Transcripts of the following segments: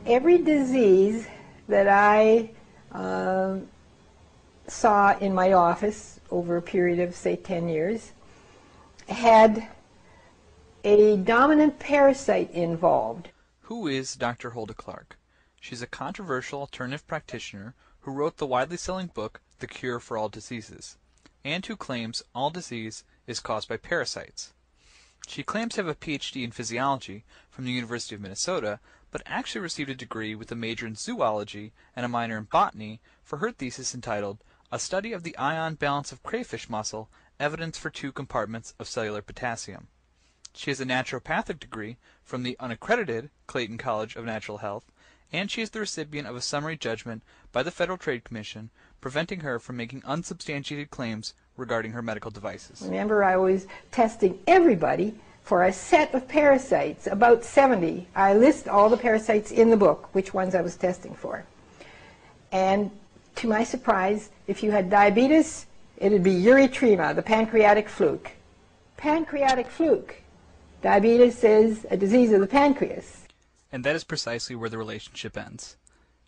Every disease that I saw in my office over a period of, say, 10 years had a dominant parasite involved. Who is Dr. Hulda Clark? She's a controversial alternative practitioner who wrote the widely selling book The Cure for All Diseases, and who claims all disease is caused by parasites. She claims to have a PhD in physiology from the University of Minnesota, but actually received a degree with a major in zoology and a minor in botany for her thesis entitled A Study of the Ion Balance of Crayfish Muscle, Evidence for 2 Compartments of Cellular Potassium. She has a naturopathic degree from the unaccredited Clayton College of Natural Health, and she is the recipient of a summary judgment by the Federal Trade Commission, preventing her from making unsubstantiated claims regarding her medical devices. Remember, I was testing everybody for a set of parasites, about 70. I list all the parasites in the book, which ones I was testing for. And to my surprise, if you had diabetes, it would be uretrema, the pancreatic fluke. Pancreatic fluke. Diabetes is a disease of the pancreas. And that is precisely where the relationship ends.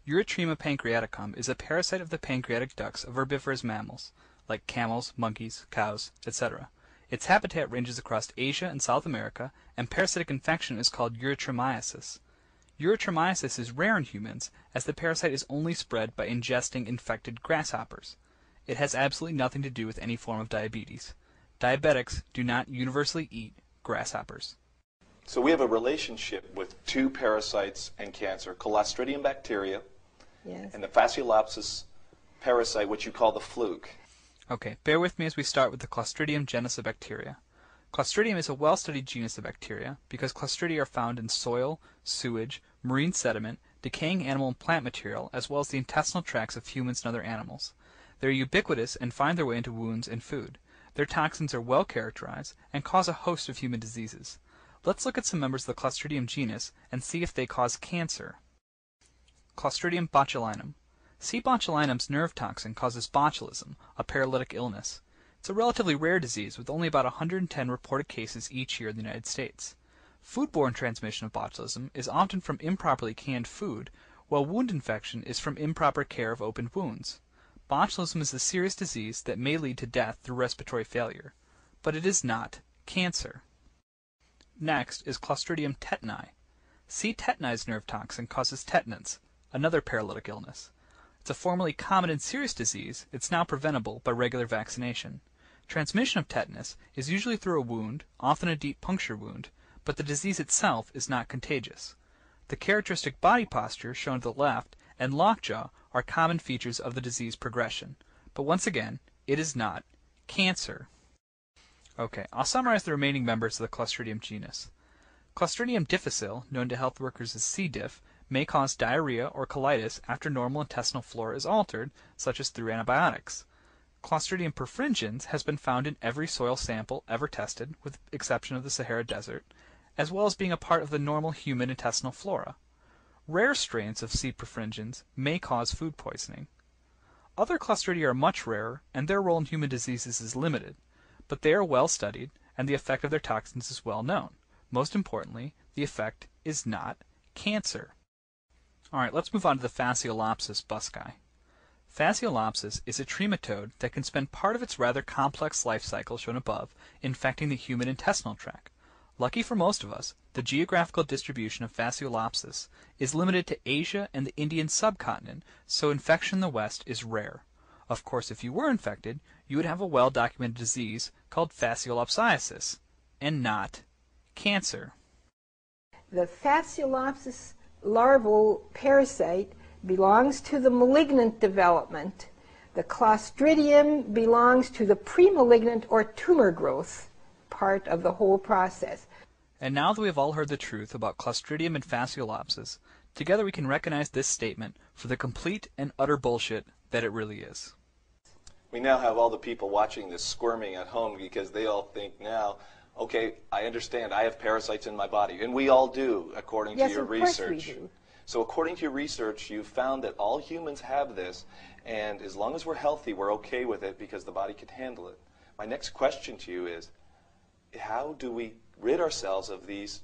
Uretrema pancreaticum is a parasite of the pancreatic ducts of herbivorous mammals, like camels, monkeys, cows, etc. Its habitat ranges across Asia and South America, and parasitic infection is called uretremiasis. Uretremiasis is rare in humans, as the parasite is only spread by ingesting infected grasshoppers. It has absolutely nothing to do with any form of diabetes. Diabetics do not universally eat grasshoppers. So we have a relationship with 2 parasites and cancer, Clostridium bacteria, Yes. and the Fasciolopsis parasite, which you call the fluke. Okay, bear with me as we start with the Clostridium genus of bacteria. Clostridium is a well-studied genus of bacteria because Clostridia are found in soil, sewage, marine sediment, decaying animal and plant material, as well as the intestinal tracts of humans and other animals. They are ubiquitous and find their way into wounds and food. Their toxins are well characterized and cause a host of human diseases. Let's look at some members of the Clostridium genus and see if they cause cancer. Clostridium botulinum. C. botulinum's nerve toxin causes botulism, a paralytic illness. It's a relatively rare disease with only about 110 reported cases each year in the United States. Foodborne transmission of botulism is often from improperly canned food, while wound infection is from improper care of opened wounds. Botulism is a serious disease that may lead to death through respiratory failure, but it is not cancer. Next is Clostridium tetani. C. tetani's nerve toxin causes tetanus, another paralytic illness. It's a formerly common and serious disease. It's now preventable by regular vaccination. Transmission of tetanus is usually through a wound, often a deep puncture wound, but the disease itself is not contagious. The characteristic body posture shown to the left and lockjaw are common features of the disease progression. But once again, it is not cancer. Okay, I'll summarize the remaining members of the Clostridium genus. Clostridium difficile, known to health workers as C. diff, may cause diarrhea or colitis after normal intestinal flora is altered, such as through antibiotics. Clostridium perfringens has been found in every soil sample ever tested, with the exception of the Sahara Desert, as well as being a part of the normal human intestinal flora. Rare strains of C. perfringens may cause food poisoning. Other Clostridia are much rarer, and their role in human diseases is limited, but they are well studied, and the effect of their toxins is well known. Most importantly, the effect is not cancer. Alright, let's move on to the Fasciolopsis buscae. Fasciolopsis is a trematode that can spend part of its rather complex life cycle shown above infecting the human intestinal tract. Lucky for most of us, the geographical distribution of Fasciolopsis is limited to Asia and the Indian subcontinent, so infection in the West is rare. Of course, if you were infected, you would have a well-documented disease called fasciolopsiasis, and not cancer. The Fasciolopsis larval parasite belongs to the malignant development. The Clostridium belongs to the premalignant or tumor growth part of the whole process. And now that we have all heard the truth about Clostridium and Fasciolopsis, together we can recognize this statement for the complete and utter bullshit that it really is. We now have all the people watching this squirming at home because they all think now, okay, I understand, I have parasites in my body. And we all do, according to your research. Yes, of course we do. So according to your research, you found that all humans have this, and as long as we're healthy, we're okay with it because the body can handle it. My next question to you is, how do we rid ourselves of these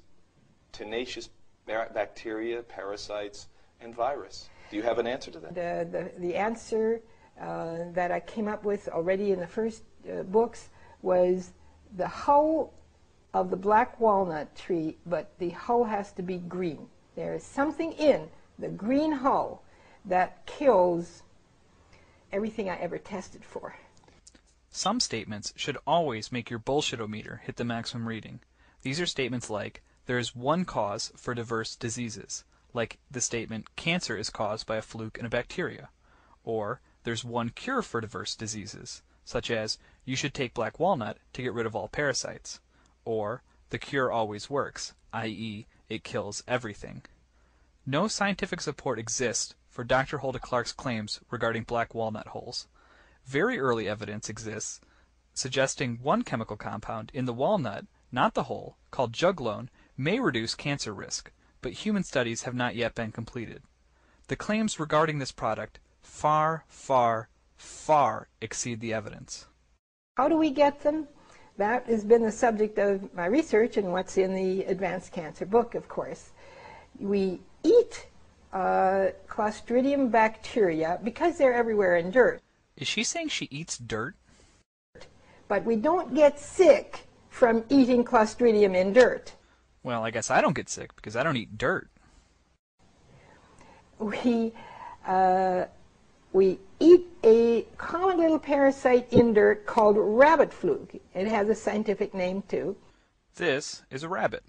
tenacious bacteria, parasites, and virus? Do you have an answer to that? The answer that I came up with already in the first books was the hull of the black walnut tree, but the hull has to be green. There is something in the green hull that kills everything I ever tested for. Some statements should always make your bullshit-o-meter hit the maximum reading. These are statements like, there is one cause for diverse diseases, like the statement, cancer is caused by a fluke and a bacteria. Or, there's one cure for diverse diseases, such as, you should take black walnut to get rid of all parasites. Or, the cure always works, i.e., it kills everything. No scientific support exists for Dr. Hulda Clark's claims regarding black walnut hulls. Very early evidence exists suggesting one chemical compound in the walnut, not the hull, called juglone, may reduce cancer risk, but human studies have not yet been completed. The claims regarding this product far, far, far exceed the evidence. How do we get them? That has been the subject of my research and what's in the Advanced Cancer book, of course. We eat Clostridium bacteria because they're everywhere in dirt. Is she saying she eats dirt? But we don't get sick from eating Clostridium in dirt. Well, I guess I don't get sick because I don't eat dirt. We eat a common little parasite in dirt called rabbit fluke. It has a scientific name too. This is a rabbit.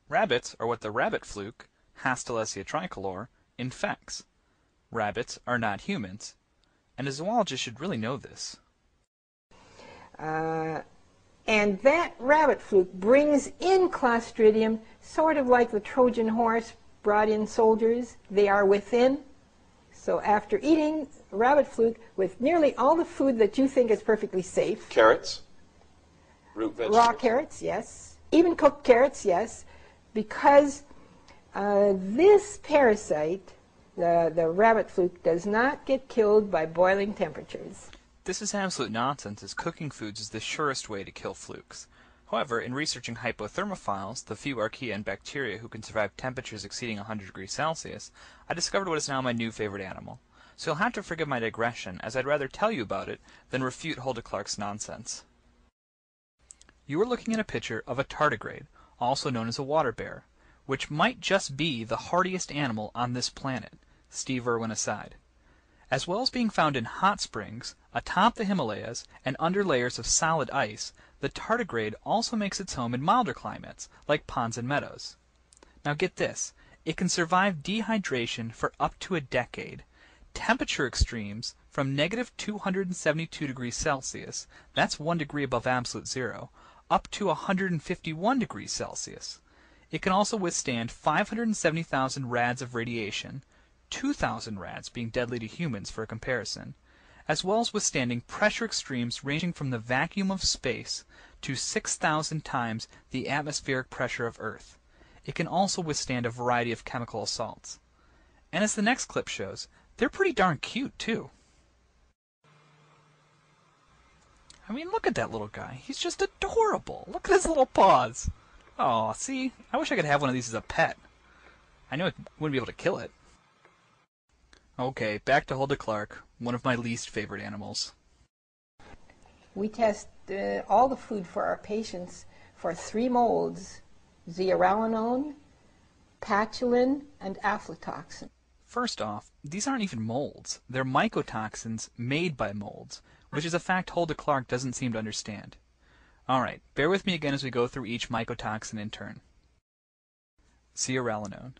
Rabbits are what the rabbit fluke, Hastellesia tricolor, infects. Rabbits are not humans, and a zoologist should really know this. And that rabbit fluke brings in Clostridium, sort of like the Trojan horse brought in soldiers. They are within. So after eating rabbit fluke with nearly all the food that you think is perfectly safe. Carrots? Root vegetables? Raw carrots, yes. Even cooked carrots, yes. Because this parasite, the rabbit fluke, does not get killed by boiling temperatures. This is absolute nonsense, as cooking foods is the surest way to kill flukes. However, in researching hypothermophiles, the few archaea and bacteria who can survive temperatures exceeding 100 degrees Celsius, I discovered what is now my new favorite animal. So you'll have to forgive my digression, as I'd rather tell you about it than refute Hulda Clark's nonsense. You are looking at a picture of a tardigrade, also known as a water bear, which might just be the hardiest animal on this planet, Steve Irwin aside. As well as being found in hot springs, atop the Himalayas, and under layers of solid ice, the tardigrade also makes its home in milder climates, like ponds and meadows. Now get this, it can survive dehydration for up to a decade, temperature extremes from negative 272 degrees Celsius, that's 1 degree above absolute zero, up to 151 degrees Celsius. It can also withstand 570,000 rads of radiation, 2,000 rads being deadly to humans for a comparison, as well as withstanding pressure extremes ranging from the vacuum of space to 6,000 times the atmospheric pressure of Earth. It can also withstand a variety of chemical assaults. And as the next clip shows, they're pretty darn cute too. I mean, look at that little guy. He's just adorable. Look at his little paws. Oh, see? I wish I could have one of these as a pet. I know I wouldn't be able to kill it. Okay, back to Hulda Clark, one of my least favorite animals. We test all the food for our patients for 3 molds: zearalenone, patulin, and aflatoxin. First off, these aren't even molds. They're mycotoxins made by molds, which is a fact Hulda Clark doesn't seem to understand. Alright, bear with me again as we go through each mycotoxin in turn. Zearalenone.